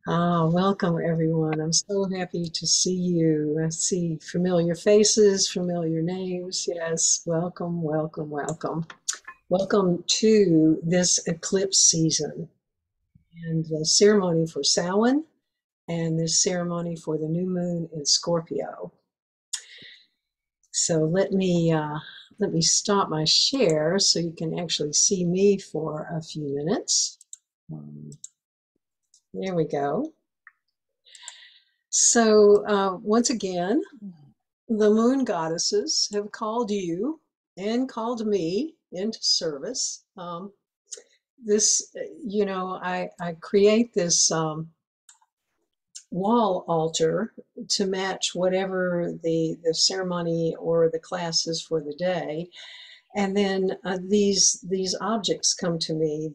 Welcome everyone. I'm so happy to see you. I see familiar faces, familiar names. Yes, welcome, welcome, welcome. Welcome to this eclipse season and the ceremony for Samhain and this ceremony for the new moon in Scorpio. So let me stop my share so you can actually see me for a few minutes. Um, there we go. So once again, the moon goddesses have called you and called me into service. I create this wall altar to match whatever the ceremony or the class is for the day. And then these objects come to me.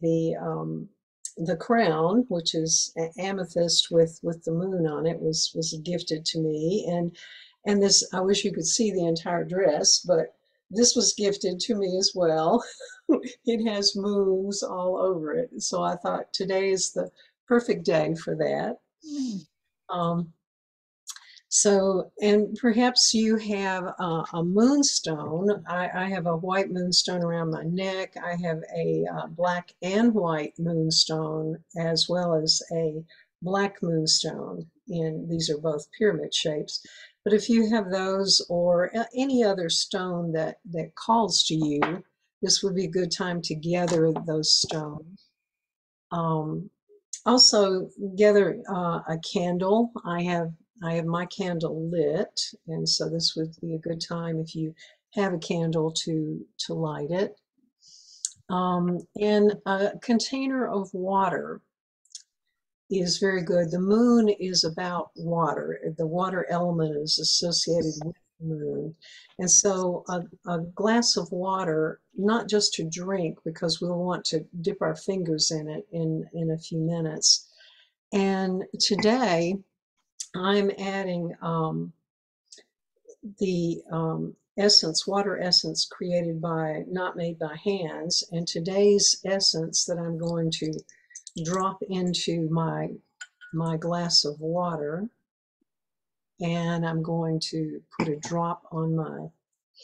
The crown, which is amethyst with the moon on it, was gifted to me, and this, I wish you could see the entire dress, but this was gifted to me as well. It has moons all over it, so I thought today is the perfect day for that. Um, and perhaps you have a moonstone. I have a white moonstone around my neck. I have a black and white moonstone, as well as a black moonstone. And these are both pyramid shapes. But if you have those or any other stone that calls to you, this would be a good time to gather those stones. Um, Also, gather a candle. I have my candle lit, and so this would be a good time if you have a candle to light it. And a container of water is very good. The moon is about water. The water element is associated with the moon. And so a glass of water, not just to drink, because we'll want to dip our fingers in it in a few minutes. And today I'm adding the essence, water essence created by, not made by hands. And today's essence that I'm going to drop into my glass of water, and I'm going to put a drop on my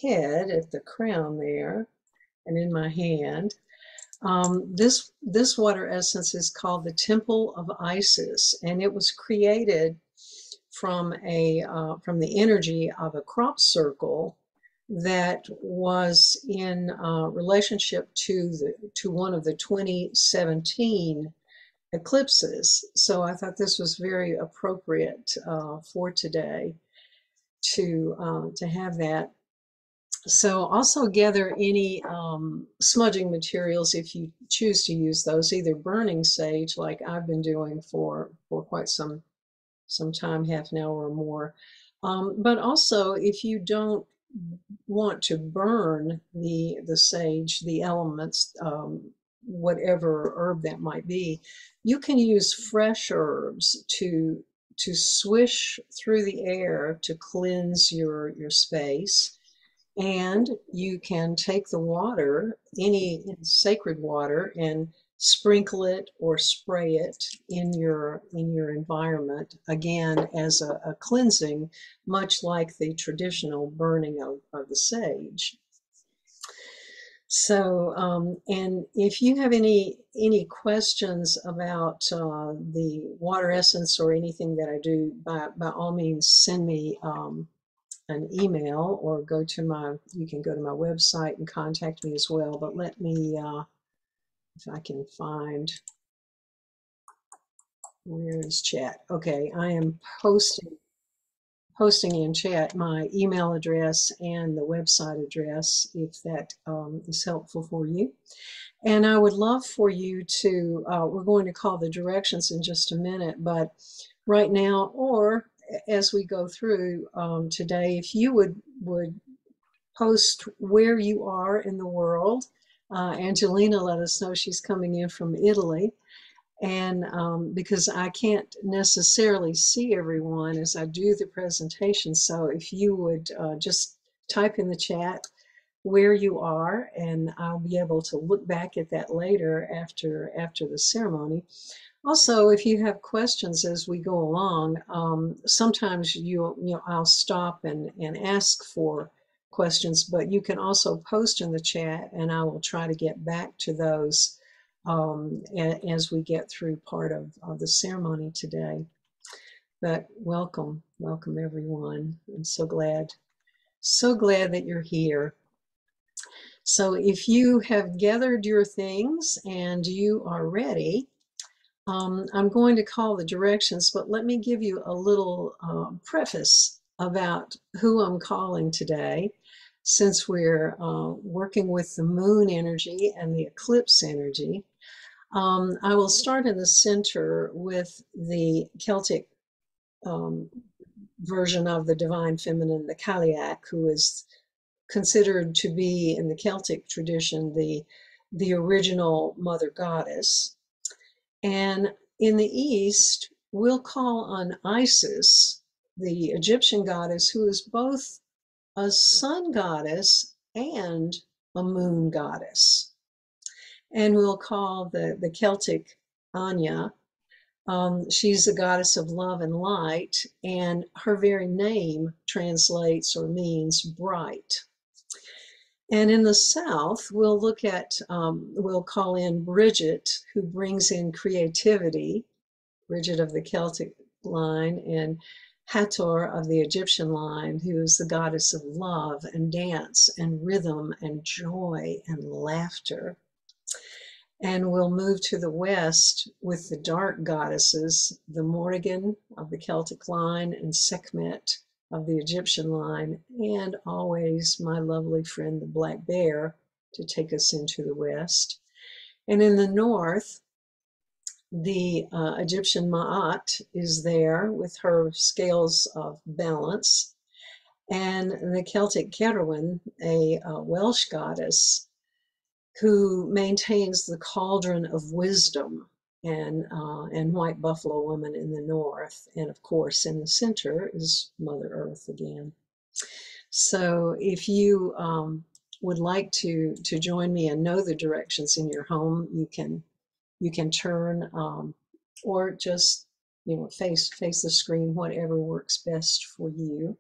head at the crown there and in my hand. This water essence is called the Temple of Isis, and it was created from the energy of a crop circle that was in relationship to one of the 2017 eclipses. So I thought this was very appropriate for today to have that. So also gather any smudging materials if you choose to use those, either burning sage like I've been doing for quite some time, half an hour or more. But also, if you don't want to burn the sage, the elements, whatever herb that might be, you can use fresh herbs to swish through the air to cleanse your space. And you can take the water, any sacred water, and sprinkle it or spray it in your environment, again as a cleansing, much like the traditional burning of the sage. So, and if you have any questions about the water essence or anything that I do, by all means send me an email, or you can go to my website and contact me as well. But let me, if I can find, where is chat? Okay, I am posting in chat my email address and the website address, if that is helpful for you. And I would love for you to, we're going to call the directions in just a minute, but right now, or as we go through today, if you would post where you are in the world. Angelina let us know she's coming in from Italy. And because I can't necessarily see everyone as I do the presentation, so if you would just type in the chat where you are, and I'll be able to look back at that later after the ceremony. Also, if you have questions as we go along, sometimes I'll stop and ask for questions, but you can also post in the chat, and I will try to get back to those as we get through part of the ceremony today. But welcome, welcome everyone. I'm so glad that you're here. So if you have gathered your things and you are ready, I'm going to call the directions, but let me give you a little preface about who I'm calling today, since we're working with the moon energy and the eclipse energy. I will start in the center with the Celtic version of the divine feminine, the Cailleach, who is considered to be, in the Celtic tradition, the original mother goddess. And in the East, we'll call on Isis, the Egyptian goddess, who is both a sun goddess and a moon goddess. And we'll call the Celtic Anya. She's a goddess of love and light, and her very name translates or means bright. And in the South, we'll look at, we'll call in Bridget, who brings in creativity, Bridget of the Celtic line, and Hathor of the Egyptian line, who is the goddess of love and dance and rhythm and joy and laughter. And we'll move to the West with the dark goddesses, the Morrigan of the Celtic line and Sekhmet of the Egyptian line, and always my lovely friend, the Black Bear, to take us into the West. And in the North, the Egyptian Ma'at is there with her scales of balance, and the Celtic Cerwyn, a Welsh goddess, who maintains the cauldron of wisdom, and White Buffalo Woman in the north. And of course, in the center is Mother Earth again. So if you would like to join me and know the directions in your home, you can turn or just face the screen, whatever works best for you.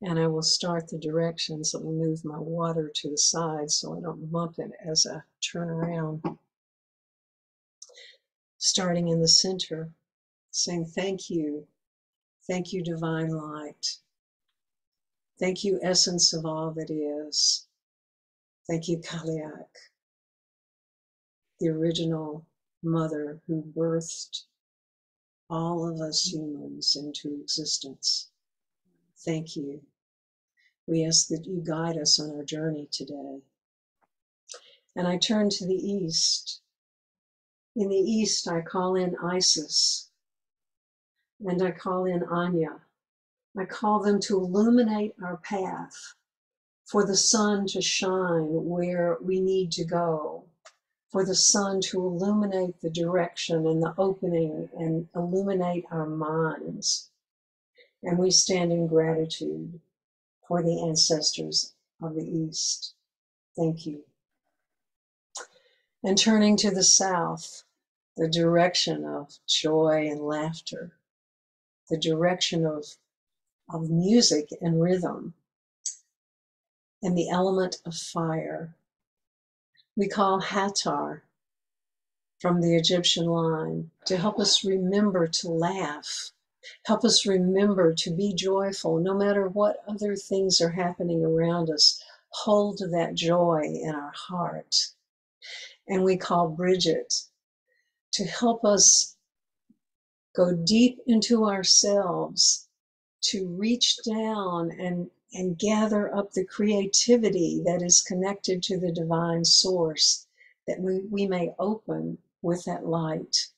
And I will start the directions. Let me move my water to the side so I don't bump it as I turn around. Starting in the center, saying thank you, divine light. Thank you, essence of all that is. Thank you, Cailleach, the original mother who birthed all of us humans into existence. Thank you. We ask that you guide us on our journey today. And I turn to the east. In the east, I call in Isis, and I call in Anya. I call them to illuminate our path, for the sun to shine where we need to go, for the sun to illuminate the direction and the opening and illuminate our minds. And we stand in gratitude for the ancestors of the East. Thank you. And turning to the south, the direction of joy and laughter, the direction of music and rhythm, and the element of fire. We call Hathor from the Egyptian line to help us remember to laugh, help us remember to be joyful no matter what other things are happening around us. Hold that joy in our heart. And we call Bridget to help us go deep into ourselves, to reach down and gather up the creativity that is connected to the divine source, that we may open with that light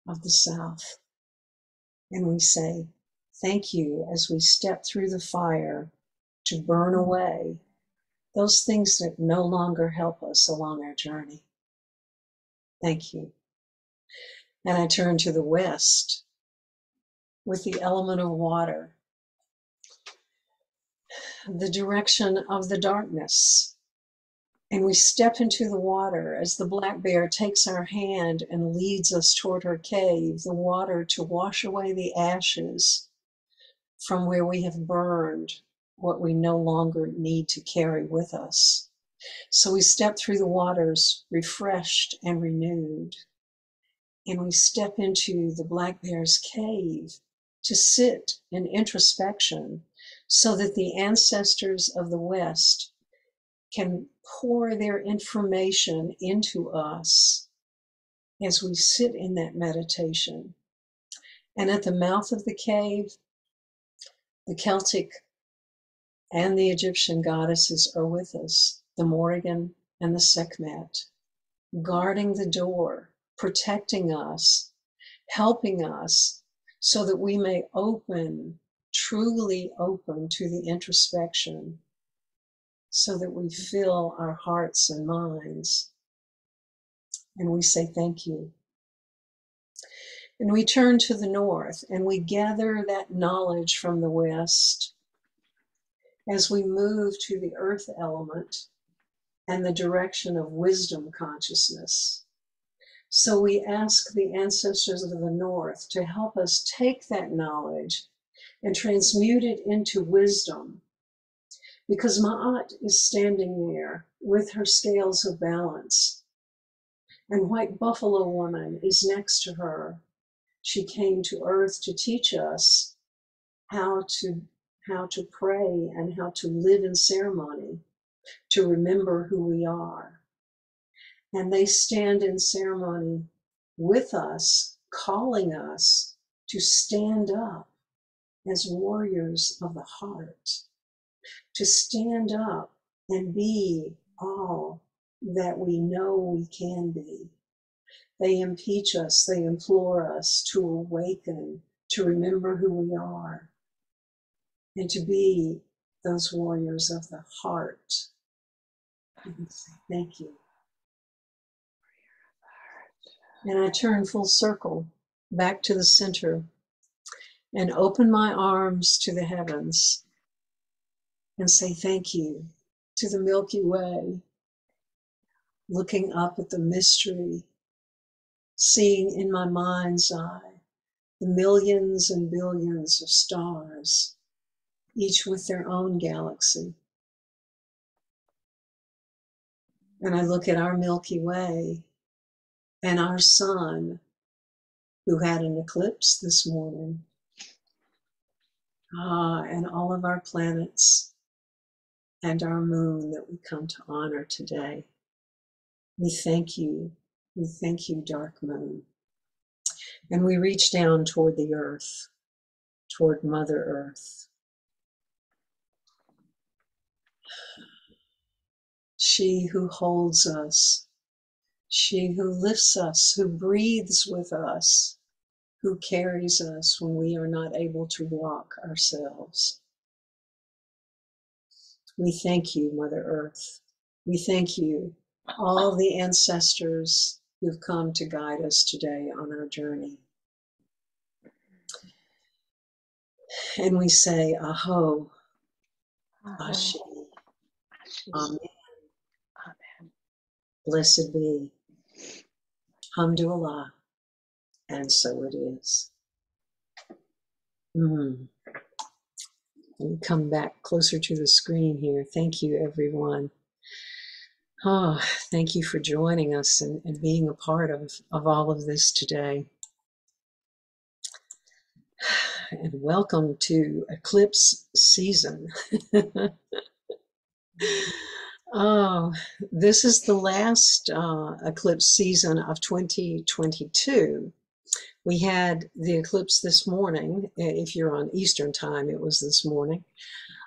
of the south. And we say, thank you as we step through the fire to burn away those things that no longer help us along our journey. Thank you. And I turn to the west with the element of water, the direction of the darkness, And we step into the water as the black bear takes our hand and leads us toward her cave, the water to wash away the ashes from where we have burned what we no longer need to carry with us. So we step through the waters refreshed and renewed. And we step into the black bear's cave to sit in introspection so that the ancestors of the West can pour their information into us as we sit in that meditation. And at the mouth of the cave, the Celtic and the Egyptian goddesses are with us, the Morrigan and the Sekhmet, guarding the door, protecting us, helping us so that we may open, truly open to the introspection, so that we fill our hearts and minds. And we say thank you. And we turn to the north and we gather that knowledge from the west as we move to the earth element and the direction of wisdom consciousness. So we ask the ancestors of the north to help us take that knowledge and transmute it into wisdom, because Ma'at is standing there with her scales of balance, and White Buffalo Woman is next to her. She came to earth to teach us how to pray and how to live in ceremony, to remember who we are. And they stand in ceremony with us, calling us to stand up as warriors of the heart, to stand up and be all that we know we can be. They impeach us, they implore us to awaken, to remember who we are, and to be those warriors of the heart. Thank you. And I turn full circle back to the center and open my arms to the heavens and say thank you to the Milky Way, looking up at the mystery, seeing in my mind's eye the millions and billions of stars, each with their own galaxy. And I look at our Milky Way and our sun, who had an eclipse this morning, and all of our planets and our moon that we come to honor today. We thank you. We thank you, dark moon. And we reach down toward the earth, toward Mother Earth. She who holds us, she who lifts us, who breathes with us, who carries us when we are not able to walk ourselves. We thank you, Mother Earth. We thank you, all the ancestors who've come to guide us today on our journey. And we say, Aho, Ashi, Amen. Amen. Blessed be. Hamdulillah. And so it is. Let me come back closer to the screen here. Thank you, everyone. Thank you for joining us and being a part of all of this today. And welcome to Eclipse season. This is the last eclipse season of 2022. We had the eclipse this morning. If you're on Eastern time, it was this morning,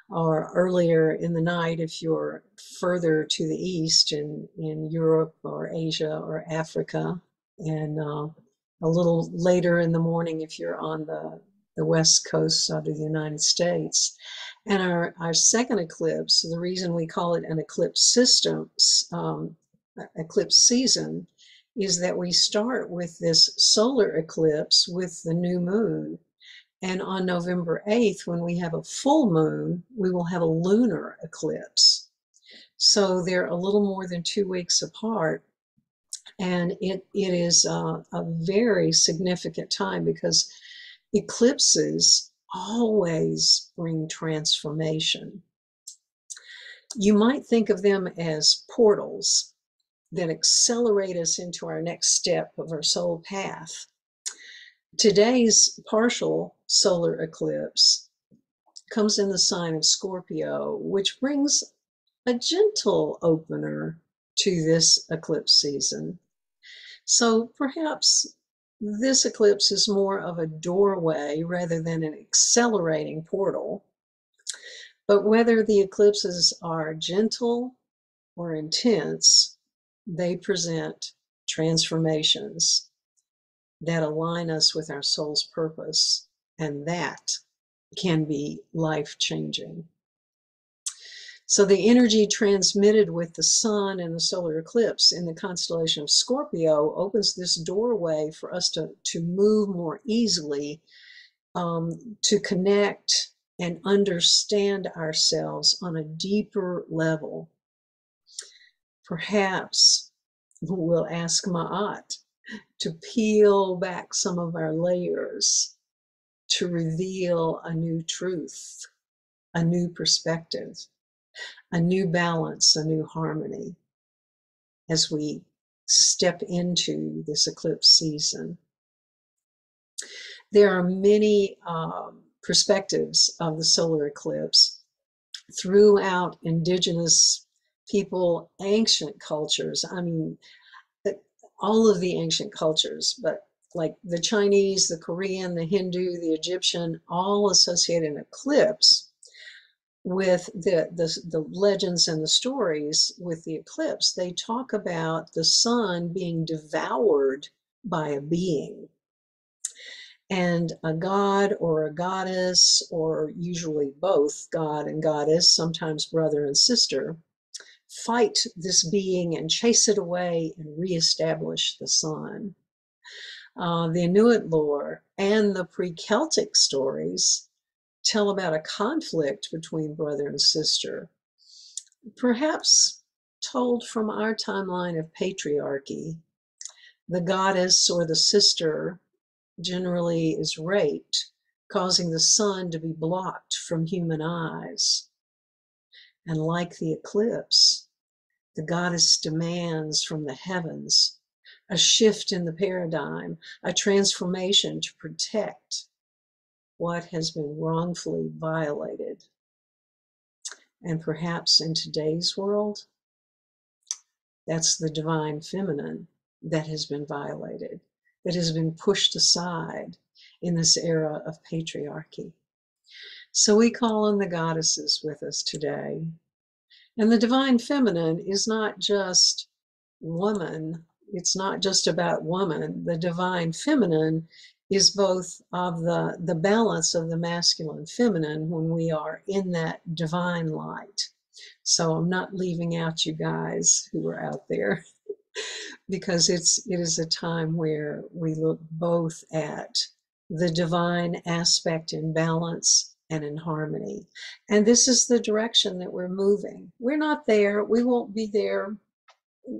or earlier in the night if you're further to the east in Europe or Asia or Africa, and a little later in the morning if you're on the west coast of the United States. And our second eclipse, the reason we call it an eclipse system, eclipse season, is that we start with this solar eclipse with the new moon. And on November 8th, when we have a full moon, we will have a lunar eclipse. So they're a little more than 2 weeks apart. And it is a very significant time because eclipses always bring transformation. You might think of them as portals that accelerate us into our next step of our soul path. Today's partial solar eclipse comes in the sign of Scorpio, which brings a gentle opener to this eclipse season. So perhaps this eclipse is more of a doorway rather than an accelerating portal. But whether the eclipses are gentle or intense, they present transformations that align us with our soul's purpose, and that can be life-changing. So the energy transmitted with the sun and the solar eclipse in the constellation of Scorpio opens this doorway for us to move more easily, to connect and understand ourselves on a deeper level. Perhaps we'll ask Ma'at to peel back some of our layers to reveal a new truth, a new perspective, a new balance, a new harmony as we step into this eclipse season. There are many perspectives of the solar eclipse throughout indigenous people, ancient cultures. I mean, all of the ancient cultures, but like the Chinese, the Korean, the Hindu, the Egyptian, all associate an eclipse with the legends and the stories with the eclipse. They talk about the sun being devoured by a being. And a god or a goddess, or usually both god and goddess, sometimes brother and sister, fight this being and chase it away and reestablish the sun. The Inuit lore and the pre-Celtic stories tell about a conflict between brother and sister, perhaps told from our timeline of patriarchy. The goddess or the sister generally is raped, causing the sun to be blocked from human eyes. And like the eclipse, the goddess demands from the heavens a shift in the paradigm, a transformation to protect what has been wrongfully violated. And perhaps in today's world, that's the divine feminine that has been violated, that has been pushed aside in this era of patriarchy. So we call on the goddesses with us today. And the divine feminine is not just woman. It's not just about woman. The divine feminine is both of the balance of the masculine and feminine when we are in that divine light. So I'm not leaving out you guys who are out there because it is a time where we look both at the divine aspect in balance and in harmony. And this is the direction that we're moving. We're not there. We won't be there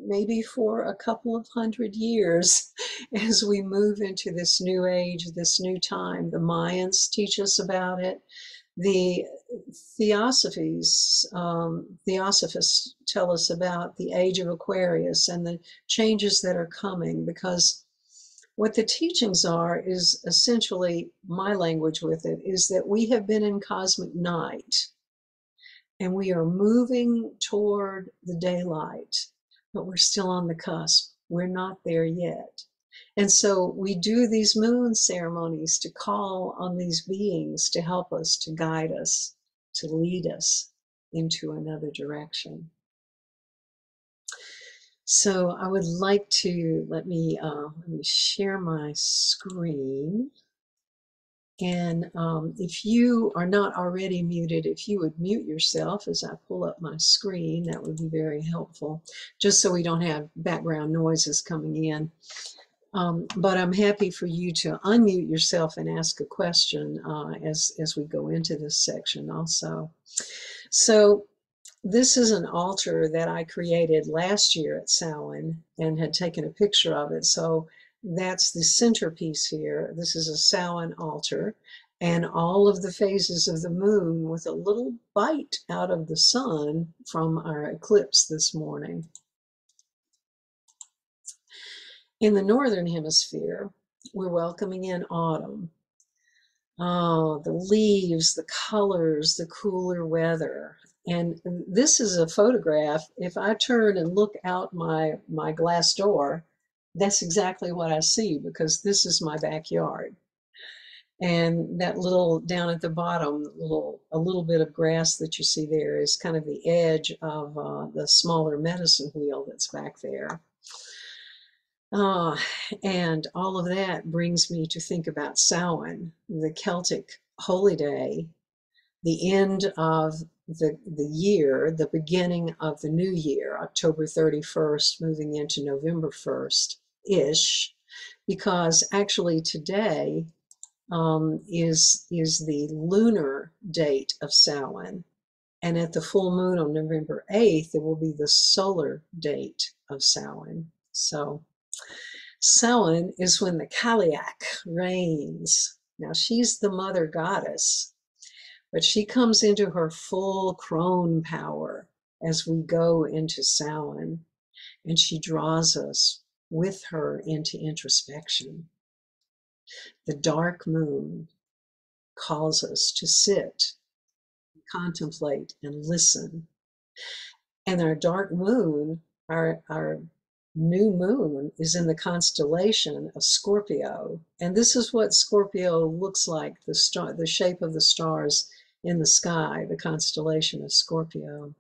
maybe for a couple of 100 years as we move into this new age, this new time. The Mayans teach us about it. The theosophists tell us about the age of Aquarius and the changes that are coming, because what the teachings are is essentially, my language with it, is that we have been in cosmic night and we are moving toward the daylight, but we're still on the cusp. We're not there yet. And so we do these moon ceremonies to call on these beings to help us, to guide us, to lead us into another direction. So I would like to, let me share my screen. And if you are not already muted, if you would mute yourself as I pull up my screen, that would be very helpful, just so we don't have background noises coming in. But I'm happy for you to unmute yourself and ask a question as we go into this section also. So This is an altar that I created last year at Samhain and had taken a picture of it. So that's the centerpiece here. This is a Samhain altar, and all of the phases of the moon with a little bite out of the sun from our eclipse this morning. In the northern hemisphere, we're welcoming in autumn. Oh, the leaves, the colors, the cooler weather. And this is a photograph. If I turn and look out my glass door, that's exactly what I see, because this is my backyard. And that little down at the bottom, a little bit of grass that you see there is kind of the edge of the smaller medicine wheel that's back there. And all of that brings me to think about Samhain, the Celtic holy day, the end of the year, the beginning of the new year, October 31st, moving into November 1st-ish, because actually today is the lunar date of Samhain. And at the full moon on November 8th, it will be the solar date of Samhain. So Samhain is when the Cailleach reigns. Now she's the mother goddess, but she comes into her full crone power as we go into Samhain, and she draws us with her into introspection. The dark moon calls us to sit, contemplate, and listen. And our dark moon, our new moon, is in the constellation of Scorpio. And this is what Scorpio looks like, the shape of the stars in the sky, the constellation of Scorpio.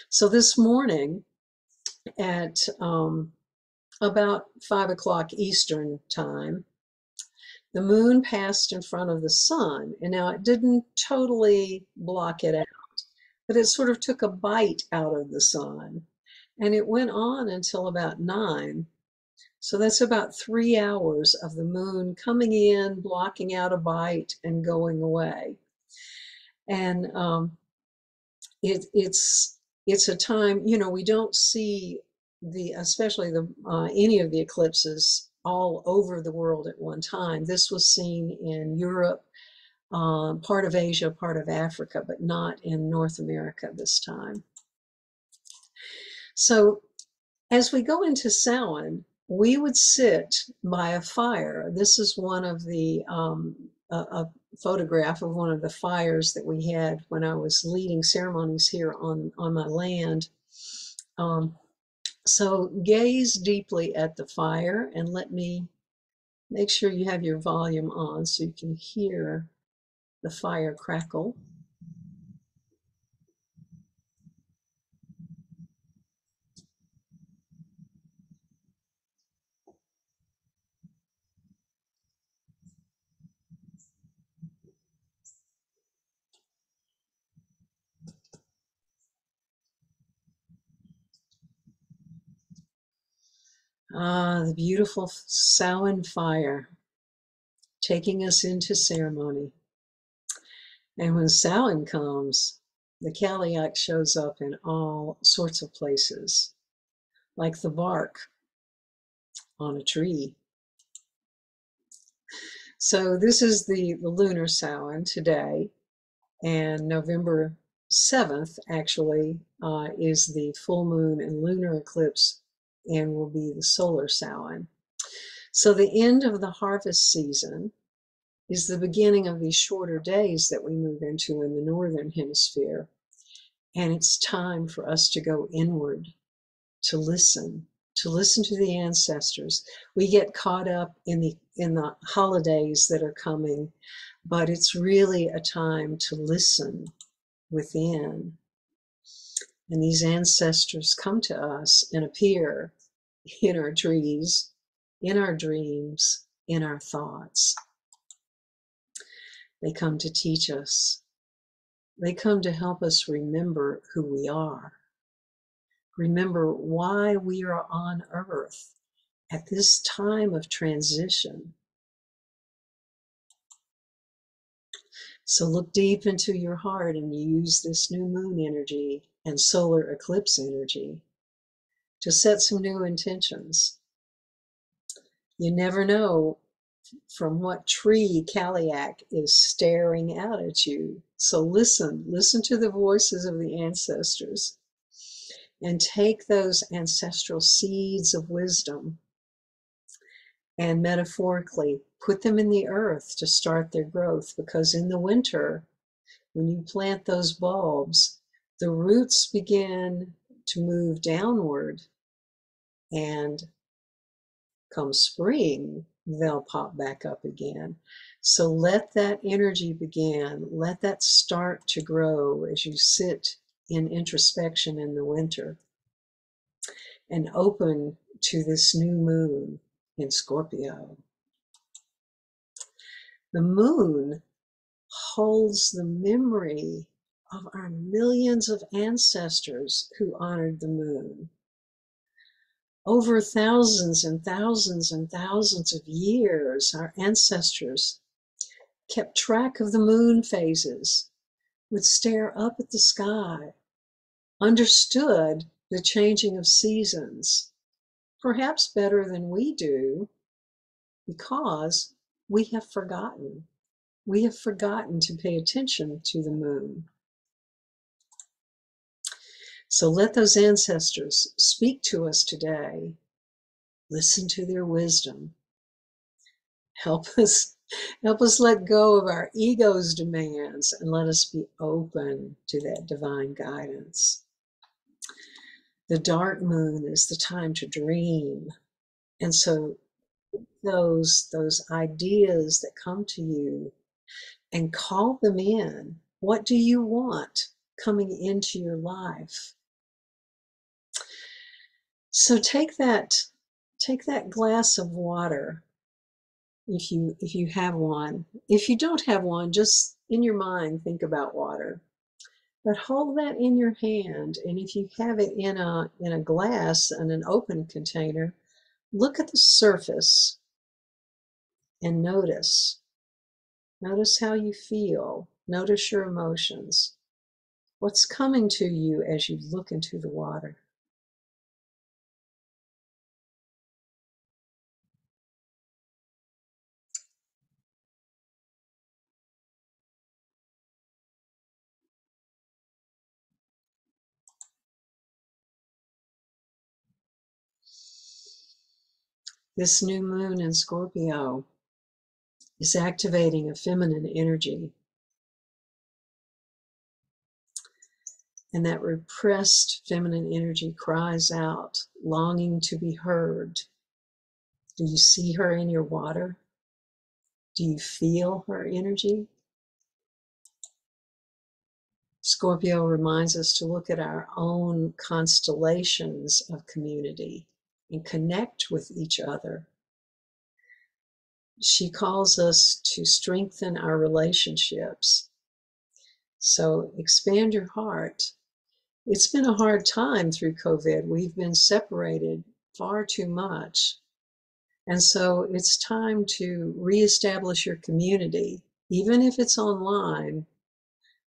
So this morning at about 5 o'clock Eastern time, the moon passed in front of the sun. And now it didn't totally block it out, but it sort of took a bite out of the sun. And it went on until about 9. So that's about 3 hours of the moon coming in, blocking out a bite, and going away. And it's a time, we don't see especially any of the eclipses all over the world at one time. This was seen in Europe, part of Asia, part of Africa, but not in North America this time. So as we go into Samhain, we would sit by a fire. This is one of a photograph of one of the fires that we had when I was leading ceremonies here on my land. So gaze deeply at the fire, and let me make sure you have your volume on so you can hear the fire crackle. The beautiful Samhain fire taking us into ceremony. And when Samhain comes, the Cailleach shows up in all sorts of places, like the bark on a tree. So this is the lunar Samhain today, and November 7th actually is the full moon and lunar eclipse, and will be the solar Samhain. So the end of the harvest season is the beginning of these shorter days that we move into in the northern hemisphere. And it's time for us to go inward, to listen to the ancestors. We get caught up in the holidays that are coming, but it's really a time to listen within. And these ancestors come to us and appear in our trees, in our dreams, in our thoughts. They come to teach us. They come to help us remember who we are. Remember why we are on earth at this time of transition. So look deep into your heart and use this new moon energy and solar eclipse energy to set some new intentions. You never know from what tree Kaliak is staring out at you. So listen to the voices of the ancestors and take those ancestral seeds of wisdom and metaphorically put them in the earth to start their growth, because in the winter, when you plant those bulbs, the roots begin to move downward, and come spring, they'll pop back up again. So let that energy begin, let that start to grow as you sit in introspection in the winter and open to this new moon in Scorpio. The moon holds the memory of our millions of ancestors who honored the moon. Over thousands and thousands and thousands of years, our ancestors kept track of the moon phases, would stare up at the sky, understood the changing of seasons, perhaps better than we do, because we have forgotten. We have forgotten to pay attention to the moon. So let those ancestors speak to us today. Listen to their wisdom. Help us let go of our ego's demands and let us be open to that divine guidance. The dark moon is the time to dream. And so those ideas that come to you, and call them in. What do you want coming into your life? So take that glass of water, if you have one. If you don't have one, just in your mind think about water. But hold that in your hand, and if you have it in a glass, in an open container, look at the surface and notice. Notice how you feel. Notice your emotions. What's coming to you as you look into the water? This new moon in Scorpio is activating a feminine energy. And that repressed feminine energy cries out, longing to be heard. Do you see her in your water? Do you feel her energy? Scorpio reminds us to look at our own constellations of community and connect with each other. She calls us to strengthen our relationships. So expand your heart. It's been a hard time through COVID. We've been separated far too much. And so it's time to reestablish your community. Even if it's online,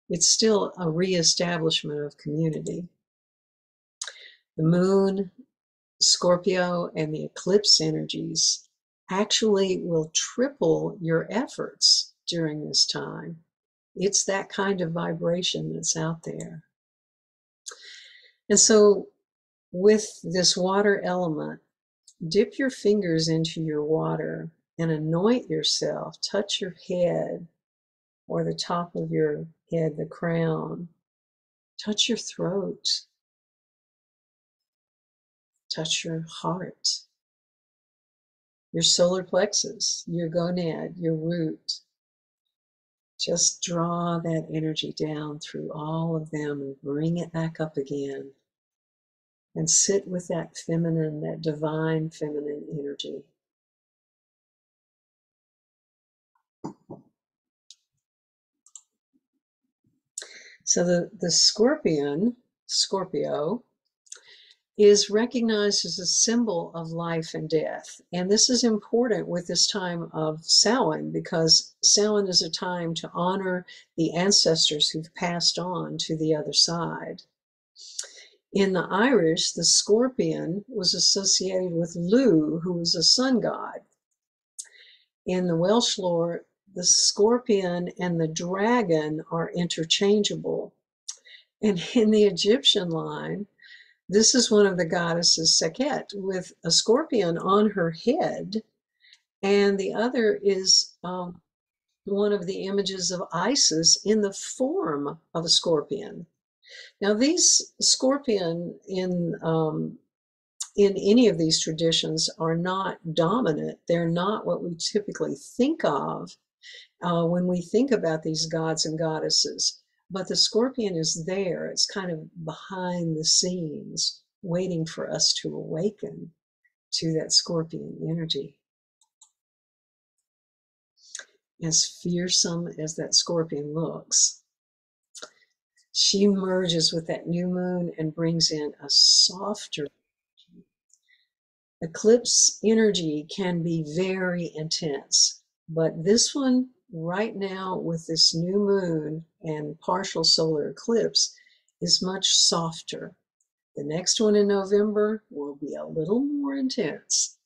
it's still a reestablishment of community. The moon, Scorpio, and the eclipse energies actually will triple your efforts during this time. It's that kind of vibration that's out there. And so with this water element, dip your fingers into your water and anoint yourself. Touch your head or the top of your head, the crown. Touch your throat. Touch your heart, your solar plexus, your gonad, your root. Just draw that energy down through all of them and bring it back up again. And sit with that feminine, that divine feminine energy. So the Scorpio, is recognized as a symbol of life and death. And this is important with this time of Samhain, because Samhain is a time to honor the ancestors who've passed on to the other side. In the Irish, the scorpion was associated with Lu, who was a sun god. In the Welsh lore, the scorpion and the dragon are interchangeable. And in the Egyptian line, this is one of the goddesses Sekhet with a scorpion on her head, and the other is one of the images of Isis in the form of a scorpion. Now, these scorpion in any of these traditions are not dominant. They're not what we typically think of when we think about these gods and goddesses. But the scorpion is there. It's kind of behind the scenes, waiting for us to awaken to that scorpion energy. As fearsome as that scorpion looks, she merges with that new moon and brings in a softer eclipse energy. Can be very intense, but this one right now with this new moon and partial solar eclipse is much softer. The next one in November will be a little more intense.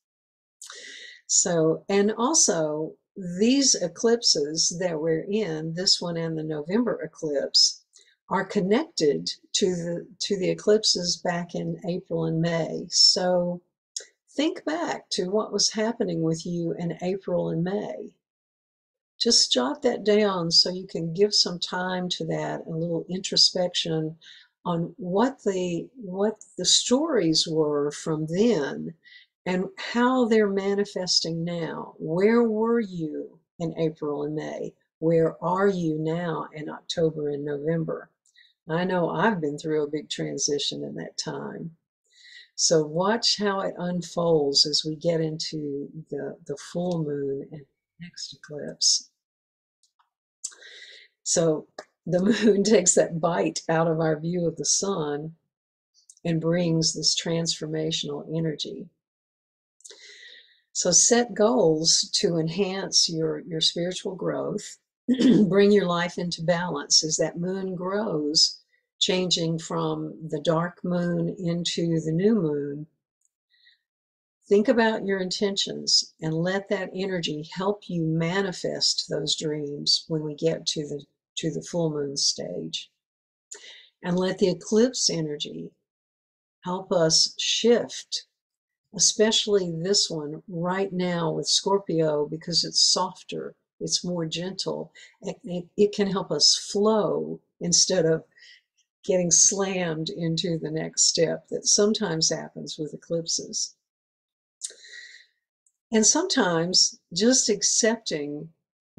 So, and also these eclipses that we're in, this one and the November eclipse, are connected to the eclipses back in April and May. So think back to what was happening with you in April and May. Just jot that down so you can give some time to that, a little introspection on what the stories were from then and how they're manifesting now. Where were you in April and May? Where are you now in October and November? I know I've been through a big transition in that time. So watch how it unfolds as we get into the full moon and next eclipse. So the moon takes that bite out of our view of the sun and brings this transformational energy. So set goals to enhance your spiritual growth, bring your life into balance as that moon grows, changing from the dark moon into the new moon. Think about your intentions and let that energy help you manifest those dreams when we get to the full moon stage. And let the eclipse energy help us shift, especially this one right now with Scorpio, because it's softer, it's more gentle. It can help us flow instead of getting slammed into the next step that sometimes happens with eclipses. And sometimes just accepting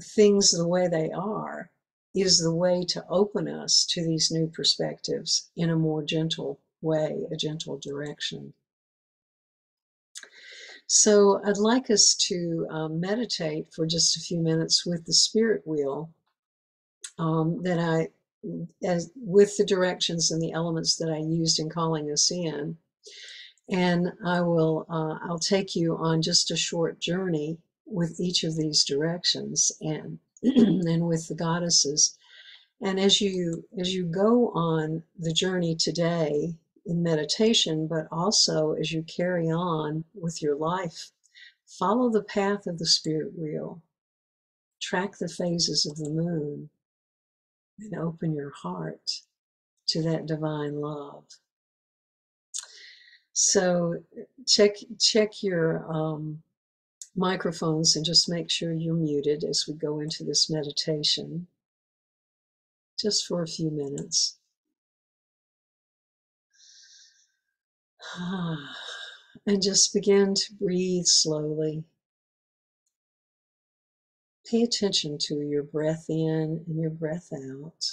things the way they are is the way to open us to these new perspectives in a more gentle way, a gentle direction. So I'd like us to meditate for just a few minutes with the spirit wheel with the directions and the elements that I used in calling us in. And I'll take you on just a short journey with each of these directions and and with the goddesses. And as you go on the journey today in meditation, but also as you carry on with your life, follow the path of the spirit wheel, track the phases of the moon, and open your heart to that divine love. So check your microphones and just make sure you're muted as we go into this meditation, just for a few minutes. And just begin to breathe slowly. Pay attention to your breath in and your breath out.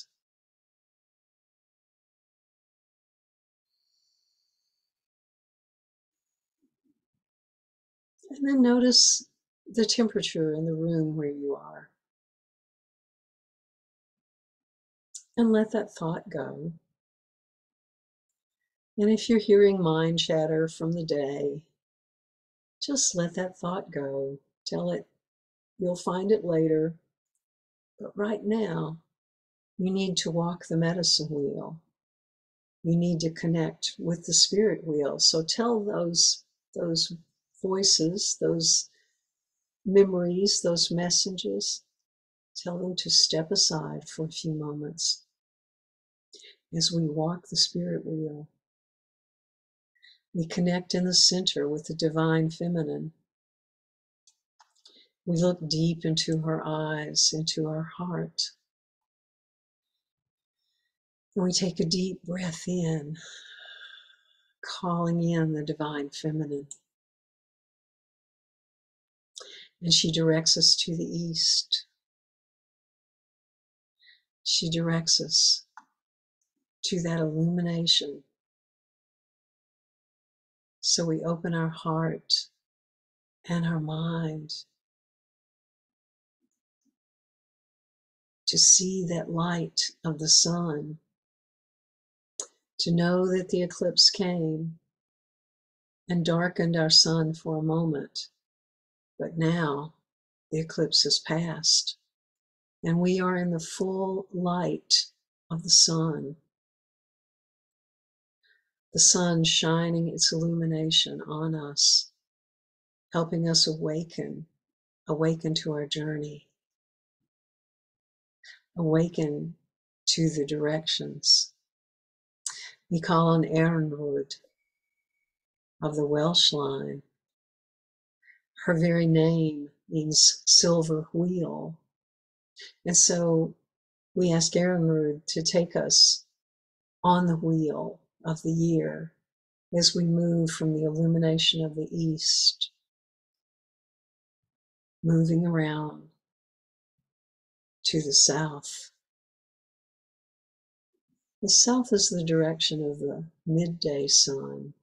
And then notice the temperature in the room where you are. And let that thought go. And if you're hearing mind chatter from the day, just let that thought go. Tell it you'll find it later. But right now, you need to walk the medicine wheel. You need to connect with the spirit wheel. So tell those voices, those memories, those messages, tell them to step aside for a few moments as we walk the spirit wheel. We connect in the center with the divine feminine. We look deep into her eyes, into her heart. And we take a deep breath in, calling in the divine feminine. And she directs us to the east. She directs us to that illumination. So we open our heart and our mind to see that light of the sun, to know that the eclipse came and darkened our sun for a moment, but now the eclipse has passed and we are in the full light of the sun shining its illumination on us, helping us awaken to our journey, awaken to the directions. We call on Erenrud of the Welsh line. Her very name means silver wheel. And so we ask Erenrud to take us on the wheel of the year as we move from the illumination of the east, moving around to the south. The south is the direction of the midday sun.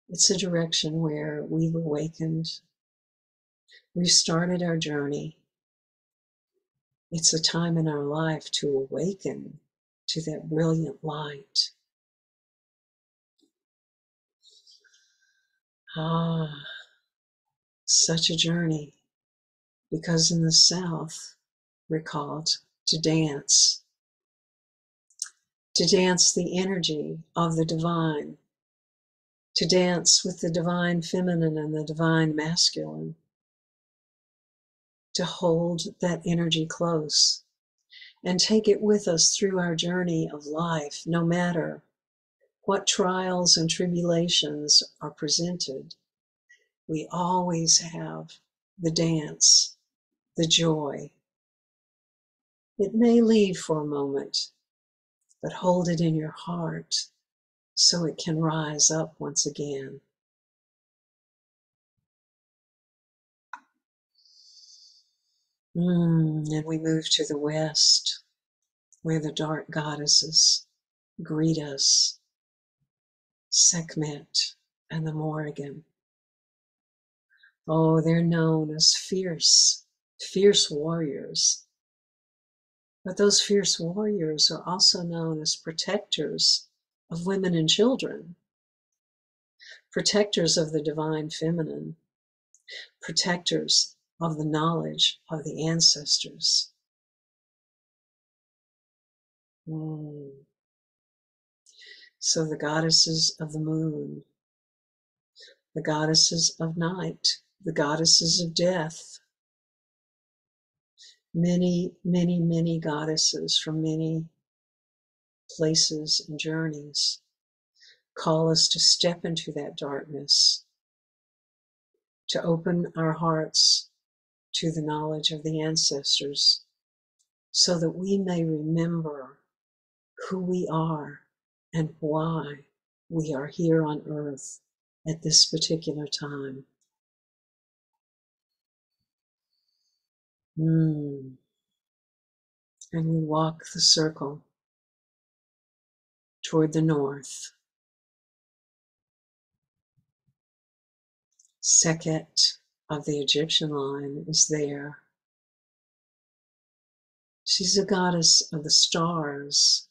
It's a direction where we've awakened, we've started our journey. It's a time in our life to awaken to that brilliant light. Ah, such a journey, because in the south, we're called to dance the energy of the divine, to dance with the divine feminine and the divine masculine, to hold that energy close and take it with us through our journey of life, no matter what trials and tribulations are presented. We always have the dance, the joy. It may leave for a moment, but hold it in your heart so it can rise up once again. And we move to the west, where the dark goddesses greet us, Sekhmet and the Morrigan. Oh, they're known as fierce warriors. But those fierce warriors are also known as protectors of women and children, protectors of the divine feminine, protectors of the knowledge of the ancestors. So the goddesses of the moon, the goddesses of night, the goddesses of death, many, many, many goddesses from many places and journeys call us to step into that darkness, to open our hearts to the knowledge of the ancestors so that we may remember who we are and why we are here on earth at this particular time. And we walk the circle toward the north. Sekhet of the Egyptian line is there. She's a goddess of the stars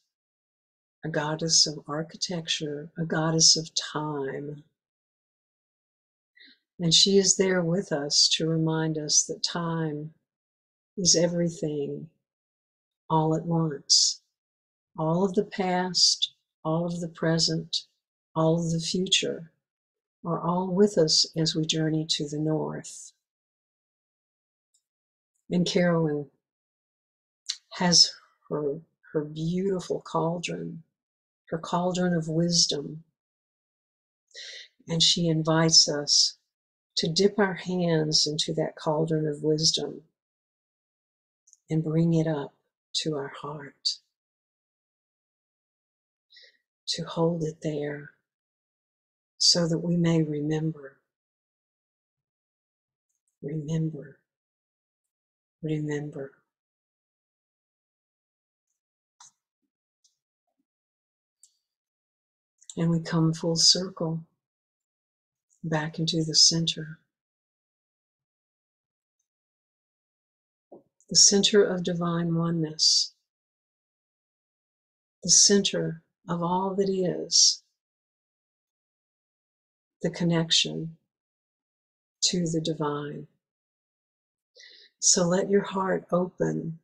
a goddess of architecture, a goddess of time. And she is there with us to remind us that time is everything all at once. All of the past, all of the present, all of the future are all with us as we journey to the north. And Carolyn has her beautiful cauldron, her cauldron of wisdom, and she invites us to dip our hands into that cauldron of wisdom and bring it up to our heart, to hold it there so that we may remember, remember, remember. And we come full circle back into the center of divine oneness, the center of all that is, the connection to the divine. So let your heart open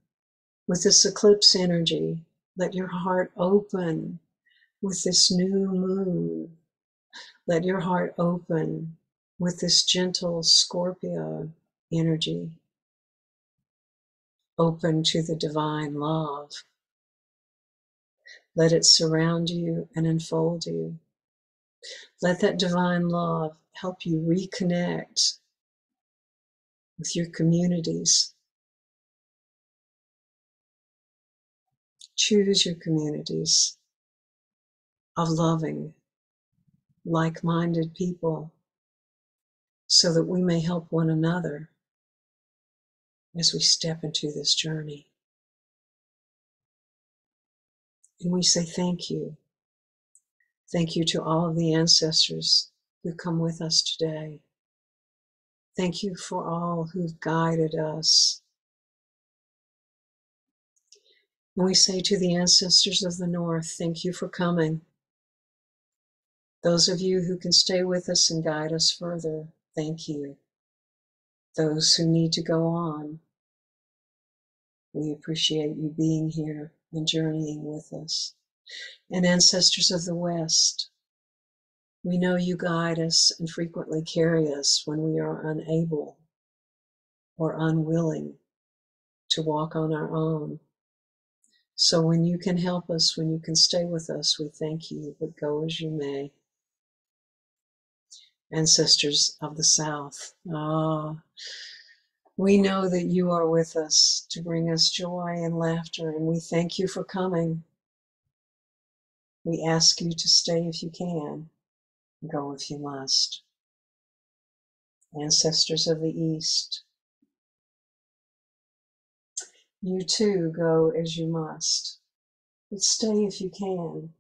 with this eclipse energy. Let your heart open with this new moon. Let your heart open with this gentle Scorpio energy. Open to the divine love. Let it surround you and enfold you. Let that divine love help you reconnect with your communities. Choose your communities of loving, like-minded people so that we may help one another as we step into this journey. And we say thank you. Thank you to all of the ancestors who come with us today. Thank you for all who've guided us. And we say to the ancestors of the North, thank you for coming. Those of you who can stay with us and guide us further, thank you. Those who need to go on, we appreciate you being here and journeying with us. And ancestors of the West, we know you guide us and frequently carry us when we are unable or unwilling to walk on our own. So when you can help us, when you can stay with us, we thank you, but go as you may. Ancestors of the South, we know that you are with us to bring us joy and laughter, and we thank you for coming. We ask you to stay if you can, go if you must. Ancestors of the East, you too go as you must, but stay if you can.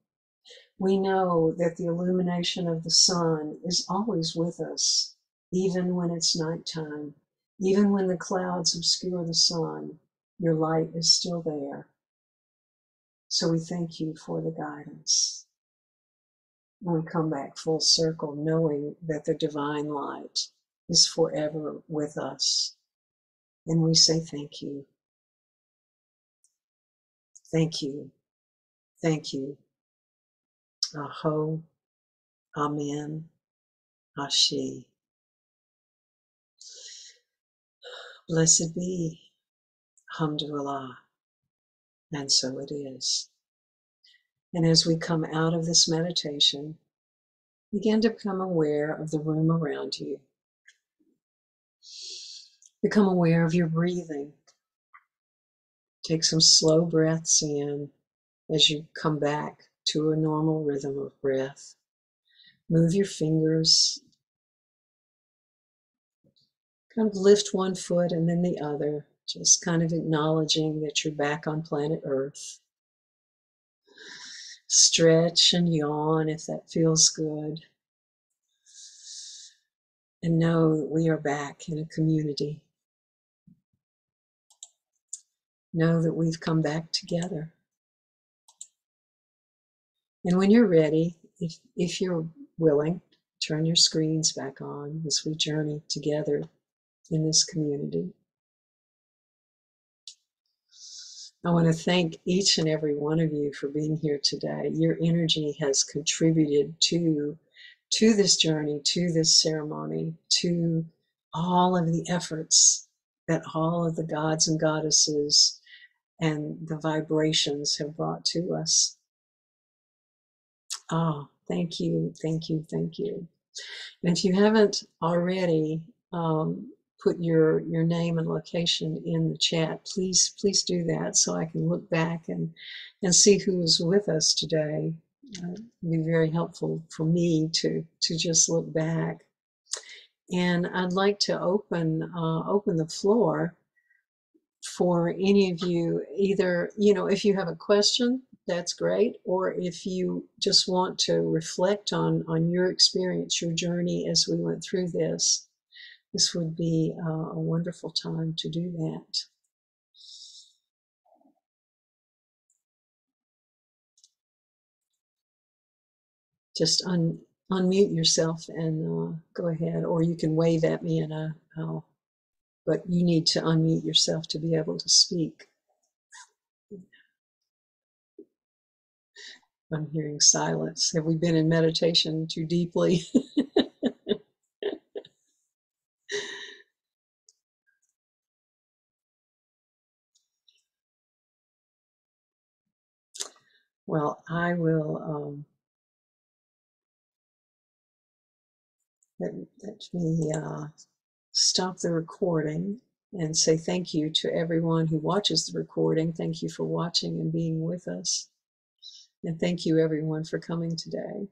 We know that the illumination of the sun is always with us, even when it's nighttime, even when the clouds obscure the sun, your light is still there. So we thank you for the guidance. And we come back full circle, knowing that the divine light is forever with us. And we say thank you. Thank you. Thank you. Aho, Amen, Ashe. Blessed be, Alhamdulillah, and so it is. And as we come out of this meditation, begin to become aware of the room around you. Become aware of your breathing. Take some slow breaths in as you come back to a normal rhythm of breath. Move your fingers. Kind of lift one foot and then the other, just kind of acknowledging that you're back on planet Earth. Stretch and yawn if that feels good. And know that we are back in a community. Know that we've come back together. And when you're ready, if you're willing, turn your screens back on as we journey together in this community. I want to thank each and every one of you for being here today. Your energy has contributed to this journey, to this ceremony, to all of the efforts that all of the gods and goddesses and the vibrations have brought to us. Ah, thank you, thank you, thank you. And if you haven't already put your name and location in the chat, please do that so I can look back and see who is with us today. It'd be very helpful for me to just look back. And I'd like to open the floor for any of you, either, if you have a question, that's great, or if you just want to reflect on your experience, your journey as we went through this would be a wonderful time to do that. Just unmute yourself and go ahead, or you can wave at me and but you need to unmute yourself to be able to speak. I'm hearing silence. Have we been in meditation too deeply? Well, I will let me stop the recording and say thank you to everyone who watches the recording. Thank you for watching and being with us. And thank you everyone for coming today.